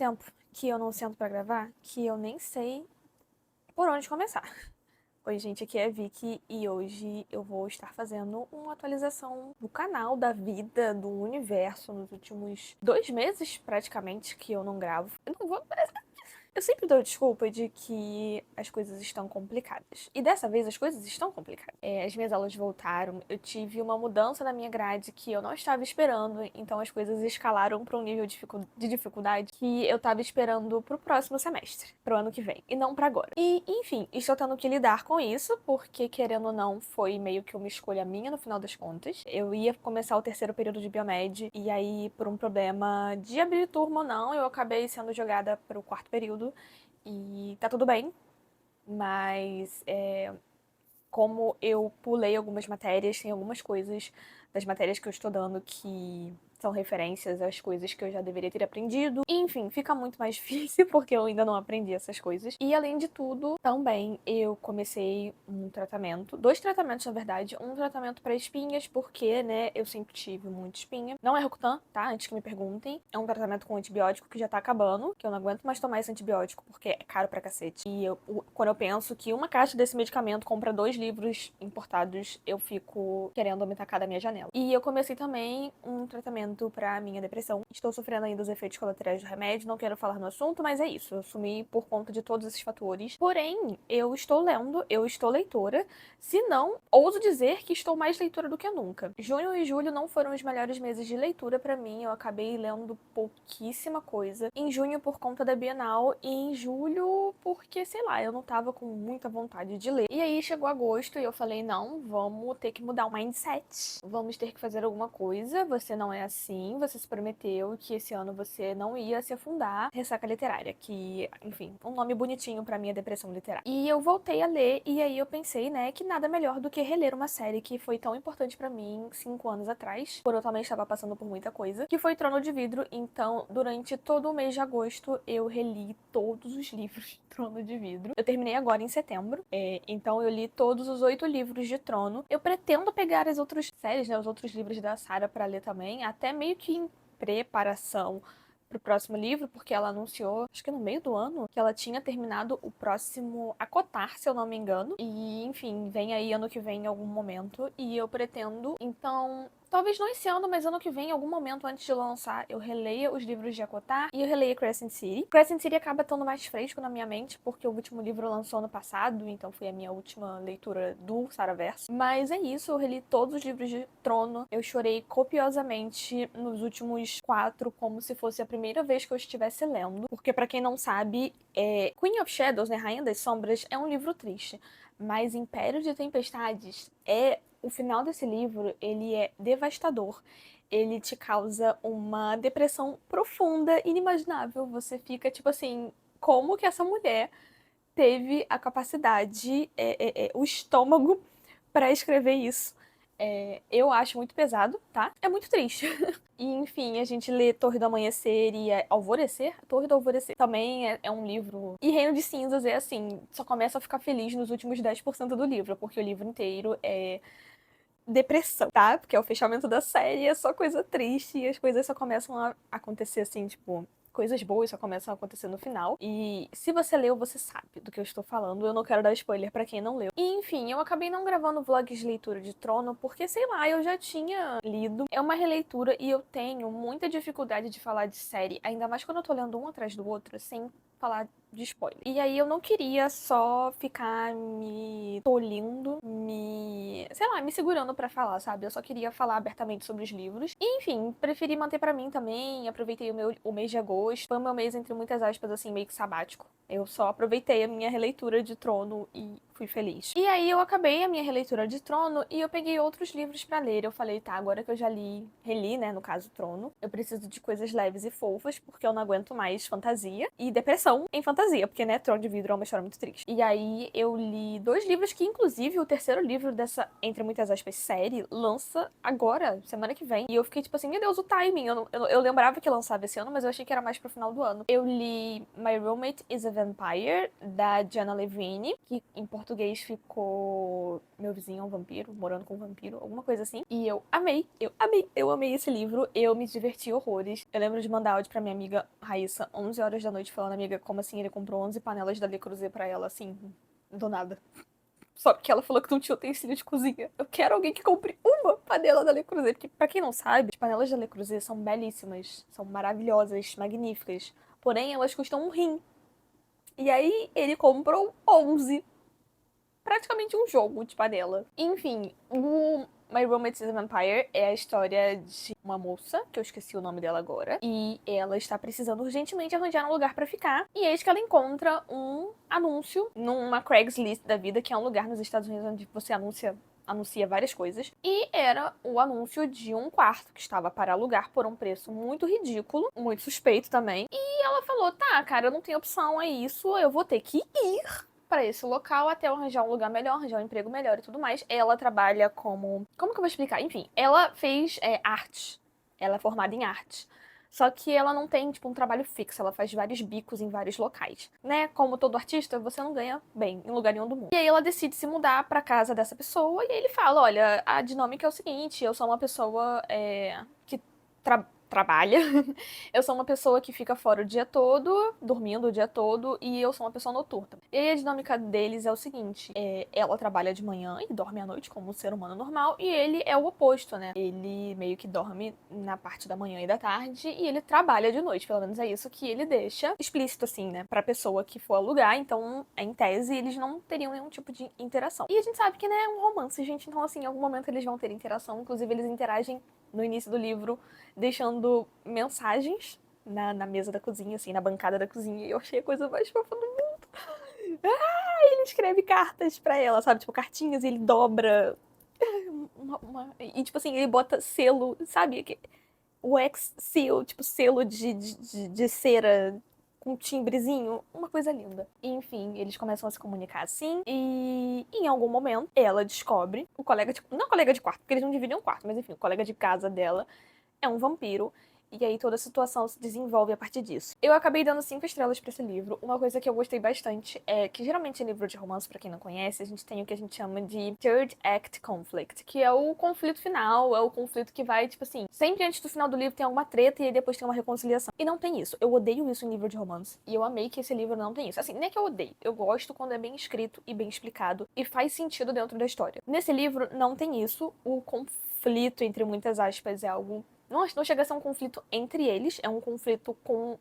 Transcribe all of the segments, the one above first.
tempo que eu não sento pra gravar que eu nem sei por onde começar. Oi, gente, aqui é a Vicky e hoje eu vou estar fazendo uma atualização do canal, da vida, do universo nos últimos 2 meses, praticamente, que eu não gravo. Eu não vou... Eu sempre dou desculpa de que as coisas estão complicadas. E dessa vez as coisas estão complicadas. As minhas aulas voltaram, eu tive uma mudança na minha grade que eu não estava esperando, então as coisas escalaram para um nível de dificuldade que eu estava esperando pro próximo semestre, pro ano que vem, e não pra agora. E, enfim, estou tendo que lidar com isso, porque querendo ou não, foi meio que uma escolha minha no final das contas. Eu ia começar o terceiro período de Biomed, e aí, por um problema de abrir turma ou não, eu acabei sendo jogada pro quarto período. E tá tudo bem, mas como eu pulei algumas matérias, tem algumas coisas das matérias que eu estou dando que são referências às coisas que eu já deveria ter aprendido. Enfim, fica muito mais difícil porque eu ainda não aprendi essas coisas. E além de tudo, também eu comecei um tratamento, 2 tratamentos na verdade, um tratamento para espinhas, porque, né, eu sempre tive muita espinha. Não é Rocutan, tá? Antes que me perguntem. É um tratamento com antibiótico que já tá acabando, que eu não aguento mais tomar esse antibiótico porque é caro pra cacete. E quando eu penso que uma caixa desse medicamento compra 2 livros importados, eu fico querendo me tacar da minha janela. E eu comecei também um tratamento pra minha depressão. Estou sofrendo ainda os efeitos colaterais do remédio, não quero falar no assunto, mas é isso. Eu sumi por conta de todos esses fatores. Porém, eu estou lendo, eu estou leitora. Se não, ouso dizer que estou mais leitora do que nunca. Junho e julho não foram os melhores meses de leitura pra mim, eu acabei lendo pouquíssima coisa. Em junho por conta da Bienal e em julho porque, sei lá, eu não tava com muita vontade de ler. E aí chegou agosto e eu falei, não, vamos ter que mudar o mindset. Vamos ter que fazer alguma coisa, você não é assim, você se prometeu que esse ano você não ia se afundar. Ressaca literária, que, enfim, um nome bonitinho pra minha depressão literária. E eu voltei a ler e aí eu pensei, né, que nada melhor do que reler uma série que foi tão importante pra mim 5 anos atrás, quando eu também estava passando por muita coisa, que foi Trono de Vidro. Então, durante todo o mês de agosto, eu reli todos os livros de Trono de Vidro. Eu terminei agora em setembro, então eu li todos os 8 livros de Trono. Eu pretendo pegar as outras séries, né, os outros livros da Sarah pra ler também, até meio que em preparação pro próximo livro, porque ela anunciou, acho que no meio do ano, que ela tinha terminado o próximo Acotar, se eu não me engano. E, enfim, vem aí ano que vem em algum momento. E eu pretendo, então, talvez não esse ano, mas ano que vem, em algum momento antes de lançar, eu releia os livros de Acotar e eu releia Crescent City. Crescent City acaba estando mais fresco na minha mente, porque o último livro lançou ano passado, então foi a minha última leitura do Saraverso. Mas é isso, eu reli todos os livros de Trono. Eu chorei copiosamente nos últimos 4, como se fosse a primeira vez que eu estivesse lendo. Porque, pra quem não sabe, Queen of Shadows, né, Rainha das Sombras, é um livro triste. Mas Império de Tempestades o final desse livro, ele é devastador. Ele te causa uma depressão profunda, inimaginável. Você fica tipo assim, como que essa mulher teve a capacidade, o estômago pra escrever isso? Eu acho muito pesado, tá? É muito triste. E, enfim, a gente lê Torre do Amanhecer e Alvorecer. Torre do Alvorecer também é um livro. E Reino de Cinzas é assim, só começa a ficar feliz nos últimos 10% do livro, porque o livro inteiro é depressão, tá? Porque é o fechamento da série, é só coisa triste e as coisas só começam a acontecer assim, tipo, coisas boas só começam a acontecer no final. E se você leu, você sabe do que eu estou falando. Eu não quero dar spoiler pra quem não leu. E enfim, eu acabei não gravando vlogs de leitura de Trono porque, sei lá, eu já tinha lido. É uma releitura e eu tenho muita dificuldade de falar de série, ainda mais quando eu tô lendo um atrás do outro, sem falar de spoiler. E aí eu não queria só ficar me tolindo, sei lá, me segurando pra falar, sabe? Eu só queria falar abertamente sobre os livros. E, enfim, preferi manter pra mim também. Aproveitei o mês de agosto. Foi o meu mês, entre muitas aspas, assim, meio que sabático. Eu só aproveitei a minha releitura de Trono e fui feliz. E aí eu acabei a minha releitura de Trono e eu peguei outros livros pra ler. Eu falei, tá, agora que eu já reli, né, no caso Trono, eu preciso de coisas leves e fofas, porque eu não aguento mais fantasia e depressão em fantasia, porque, né, Trono de Vidro é uma história muito triste. E aí eu li 2 livros que, inclusive, o terceiro livro dessa, entre muitas aspas, série, lança agora, semana que vem. E eu fiquei tipo assim, meu Deus, o timing. Eu lembrava que lançava esse ano, mas eu achei que era mais pro final do ano. Eu li My Roommate is a Vampire, da Diana Levine, que em português português ficou Meu Vizinho é um Vampiro, Morando com um Vampiro, alguma coisa assim. E eu amei, eu amei esse livro, eu me diverti horrores. Eu lembro de mandar áudio pra minha amiga Raíssa, 11 horas da noite, falando, amiga, como assim ele comprou 11 panelas da Le Creuset pra ela, assim, do nada. Só porque ela falou que não tinha utensílio de cozinha. Eu quero alguém que compre uma panela da Le Creuset. Porque, pra quem não sabe, as panelas da Le Creuset são belíssimas. São maravilhosas, magníficas. Porém, elas custam um rim. E aí, ele comprou 11. Praticamente um jogo de panela. Enfim, o My Roommate is a Vampire é a história de uma moça, que eu esqueci o nome dela agora, e ela está precisando urgentemente arranjar um lugar pra ficar. E eis que ela encontra um anúncio numa Craigslist da vida, que é um lugar nos Estados Unidos onde você anuncia várias coisas. E era o anúncio de um quarto que estava para alugar por um preço muito ridículo, muito suspeito também. E ela falou, tá, cara, eu não tenho opção, é isso, eu vou ter que ir para esse local até eu arranjar um lugar melhor, arranjar um emprego melhor e tudo mais. Ela trabalha como... Como que eu vou explicar? Enfim, ela fez arte. Ela é formada em arte. Só que ela não tem, tipo, um trabalho fixo. Ela faz vários bicos em vários locais. Né? Como todo artista, você não ganha bem em lugar nenhum do mundo. E aí ela decide se mudar pra casa dessa pessoa. E aí ele fala, olha, a dinâmica é o seguinte. Eu sou uma pessoa que trabalha. Eu sou uma pessoa que fica fora o dia todo, dormindo o dia todo, e eu sou uma pessoa noturna. E aí a dinâmica deles é o seguinte, ela trabalha de manhã e dorme à noite como um ser humano normal, e ele é o oposto, né? Ele meio que dorme na parte da manhã e da tarde, e ele trabalha de noite, pelo menos é isso que ele deixa explícito, assim, né? Pra pessoa que for alugar, então, em tese, eles não teriam nenhum tipo de interação. E a gente sabe que, né, é um romance, gente, então, assim, em algum momento eles vão ter interação, inclusive eles interagem no início do livro, deixando mensagens na mesa da cozinha, assim, na bancada da cozinha. E eu achei a coisa mais fofa do mundo. Ele escreve cartas pra ela, sabe? Tipo, cartinhas, e ele dobra. E, tipo assim, ele bota selo, sabe? O ex-seal, tipo, selo de cera com timbrezinho. Uma coisa linda. E, enfim, eles começam a se comunicar assim. E em algum momento, ela descobre o colega de... Não colega de quarto, porque eles não dividem um quarto, mas enfim, o colega de casa dela é um vampiro. E aí toda a situação se desenvolve a partir disso. Eu acabei dando 5 estrelas pra esse livro. Uma coisa que eu gostei bastante é que geralmente em livro de romance, pra quem não conhece, a gente tem o que a gente chama de Third Act Conflict, que é o conflito final, é o conflito que vai, tipo assim, sempre antes do final do livro tem alguma treta e aí depois tem uma reconciliação. E não tem isso. Eu odeio isso em livro de romance. E eu amei que esse livro não tem isso. Assim, nem é que eu odeio. Eu gosto quando é bem escrito e bem explicado e faz sentido dentro da história. Nesse livro não tem isso. O conflito, entre muitas aspas, é algo... Não chega a ser um conflito entre eles, é um conflito com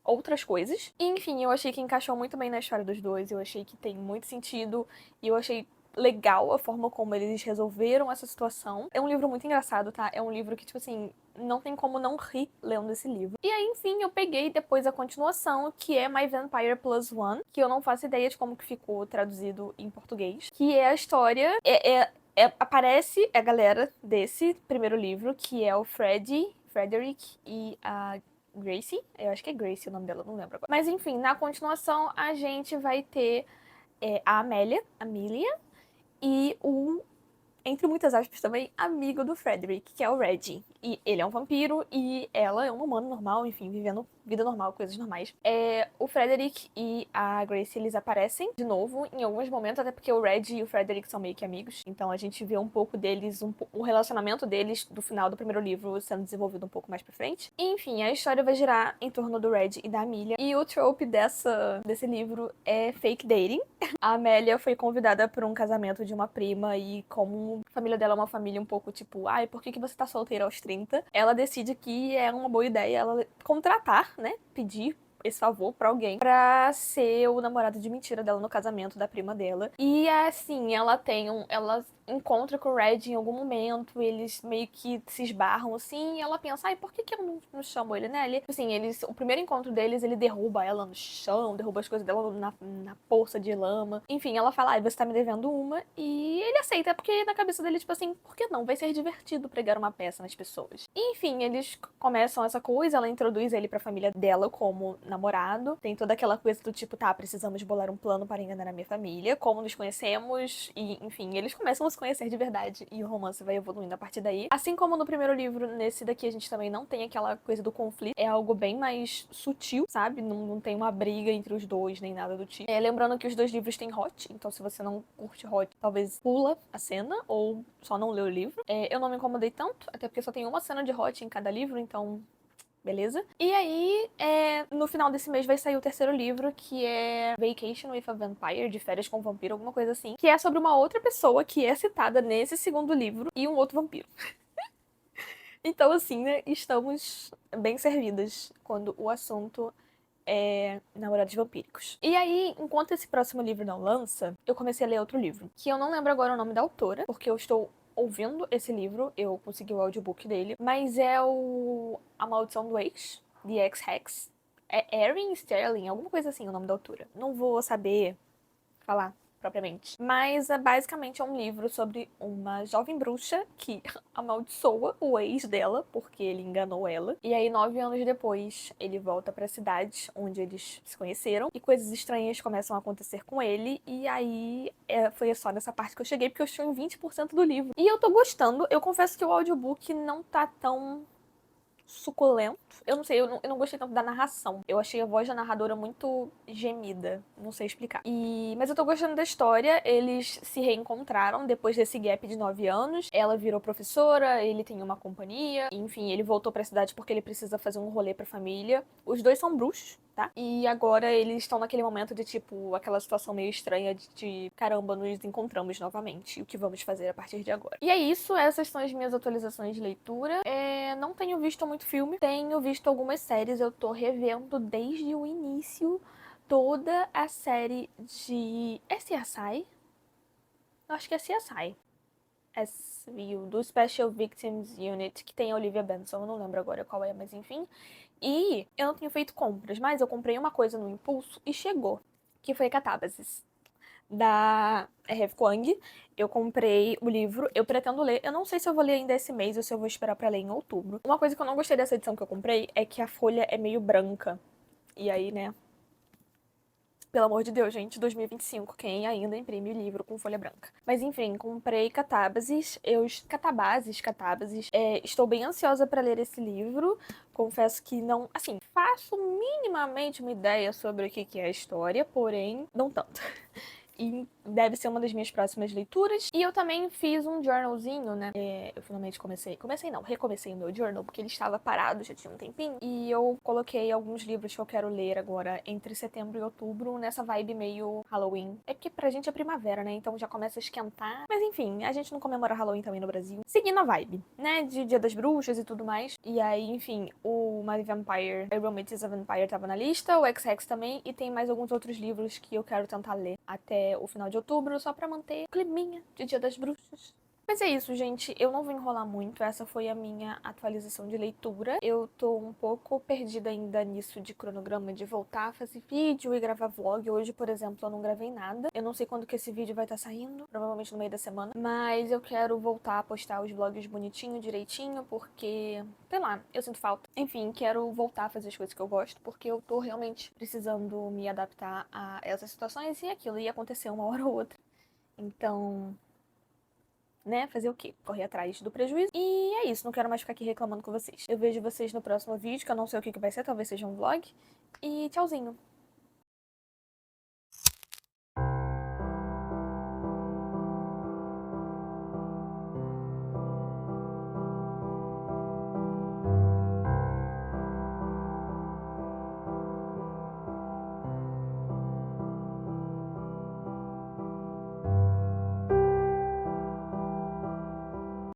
outras coisas. E, enfim, eu achei que encaixou muito bem na história dos dois, eu achei que tem muito sentido, e eu achei legal a forma como eles resolveram essa situação. É um livro muito engraçado, tá? É um livro que, tipo assim, não tem como não rir lendo esse livro. E aí, enfim, eu peguei depois a continuação, que é My Vampire Plus One, que eu não faço ideia de como que ficou traduzido em português, que é a história... aparece a galera desse primeiro livro, que é o Frederick e a Gracie. Eu acho que é Gracie o nome dela, não lembro agora. Mas enfim, na continuação a gente vai ter a Amelia, e o, entre muitas aspas também, amigo do Frederick, que é o Reggie. E ele é um vampiro e ela é um humano normal, enfim, vivendo vida normal, coisas normais. O Frederick e a Grace, eles aparecem de novo em alguns momentos, até porque o Reggie e o Frederick são meio que amigos. Então a gente vê um pouco deles, o relacionamento deles do final do primeiro livro sendo desenvolvido um pouco mais pra frente. E, enfim, a história vai girar em torno do Reggie e da Amelia. E o trope desse livro é fake dating. A Amélia foi convidada para um casamento de uma prima e como a família dela é uma família um pouco tipo, ai, por que você tá solteira aos 30? Ela decide que é uma boa ideia ela contratar, né, pedir esse favor pra alguém pra ser o namorado de mentira dela no casamento da prima dela. E assim, ela encontra com o Red em algum momento, eles meio que se esbarram assim, e ela pensa, ai, por que eu não chamo ele, né? Assim, o primeiro encontro deles, ele derruba ela no chão, derruba as coisas dela na poça de lama. Enfim, ela fala, ai, você tá me devendo uma, e ele aceita, porque na cabeça dele, tipo assim, por que não? Vai ser divertido pregar uma peça nas pessoas. E, enfim, eles começam essa coisa, ela introduz ele pra família dela como namorado, tem toda aquela coisa do tipo, tá, precisamos bolar um plano para enganar a minha família, como nos conhecemos, e, enfim, eles começam a se se conhecer de verdade e o romance vai evoluindo a partir daí. Assim como no primeiro livro, nesse daqui a gente também não tem aquela coisa do conflito, é algo bem mais sutil, sabe? Não tem uma briga entre os dois, nem nada do tipo. Lembrando que os dois livros têm hot, então se você não curte hot, talvez pula a cena ou só não lê o livro. Eu não me incomodei tanto, até porque só tem uma cena de hot em cada livro, então beleza? E aí, no final desse mês vai sair o terceiro livro, que é Vacation with a Vampire, de Férias com um Vampiro, alguma coisa assim, que é sobre uma outra pessoa que é citada nesse segundo livro e um outro vampiro. Então, assim, né, estamos bem servidas quando o assunto é namorados vampíricos. E aí, enquanto esse próximo livro não lança, eu comecei a ler outro livro, que eu não lembro agora o nome da autora, porque eu estou ouvindo esse livro, eu consegui o audiobook dele, mas é o A Maldição do Ex, The Ex-Hex. É Erin Sterling, alguma coisa assim o nome da autora. Não vou saber falar propriamente. Mas basicamente é um livro sobre uma jovem bruxa que amaldiçoa o ex dela, porque ele enganou ela. E aí, 9 anos depois, ele volta pra cidade onde eles se conheceram. E coisas estranhas começam a acontecer com ele. E aí, foi só nessa parte que eu cheguei, porque eu estou em 20% do livro. E eu tô gostando. Eu confesso que o audiobook não tá tão suculento. Eu não sei, eu não gostei tanto da narração. Eu achei a voz da narradora muito gemida. Não sei explicar. Mas eu tô gostando da história. Eles se reencontraram depois desse gap de 9 anos. Ela virou professora, ele tem uma companhia. Enfim, ele voltou pra cidade porque ele precisa fazer um rolê pra família. Os dois são bruxos, tá? E agora eles estão naquele momento de, tipo, aquela situação meio estranha de caramba, nos encontramos novamente. E o que vamos fazer a partir de agora? E é isso, essas são as minhas atualizações de leitura. Não tenho visto muito filme, tenho visto algumas séries, eu tô revendo desde o início toda a série de... É CSI? Eu acho que é CSI. SVU, do Special Victims Unit, que tem a Olivia Benson, eu não lembro agora qual é, mas enfim. E eu não tenho feito compras, mas eu comprei uma coisa no impulso e chegou, que foi Catábases, da R.F. Kuang. Eu comprei o livro, eu pretendo ler. Eu não sei se eu vou ler ainda esse mês ou se eu vou esperar pra ler em outubro. Uma coisa que eu não gostei dessa edição que eu comprei é que a folha é meio branca. E aí, né? Pelo amor de Deus, gente, 2025, quem ainda imprime livro com folha branca? Mas enfim, comprei Catábases, Catábases. Estou bem ansiosa para ler esse livro. Confesso que não, assim, faço minimamente uma ideia sobre o que é a história, porém, não tanto. E deve ser uma das minhas próximas leituras. E eu também fiz um journalzinho, né? Eu finalmente recomecei o meu journal, porque ele estava parado já tinha um tempinho. E eu coloquei alguns livros que eu quero ler agora entre setembro e outubro, nessa vibe meio Halloween. É porque pra gente é primavera, né? Então já começa a esquentar. Mas enfim, a gente não comemora Halloween também no Brasil. Seguindo a vibe, né? De Dia das Bruxas e tudo mais. E aí, enfim, o My Vampire, I Romance is a Vampire tava na lista, o X-Hex também. E tem mais alguns outros livros que eu quero tentar ler até o final de outubro, só pra manter o climinha de Dia das Bruxas. Mas é isso, gente. Eu não vou enrolar muito. Essa foi a minha atualização de leitura. Eu tô um pouco perdida ainda nisso de cronograma, de voltar a fazer vídeo e gravar vlog. Hoje, por exemplo, eu não gravei nada. Eu não sei quando que esse vídeo vai estar saindo. Provavelmente no meio da semana. Mas eu quero voltar a postar os vlogs bonitinho, direitinho, porque... sei lá, eu sinto falta. Enfim, quero voltar a fazer as coisas que eu gosto, porque eu tô realmente precisando me adaptar a essas situações e aquilo ia acontecer uma hora ou outra. Então, né, fazer o quê? Correr atrás do prejuízo. E é isso, não quero mais ficar aqui reclamando com vocês. Eu vejo vocês no próximo vídeo, que eu não sei o que vai ser, talvez seja um vlog. E tchauzinho!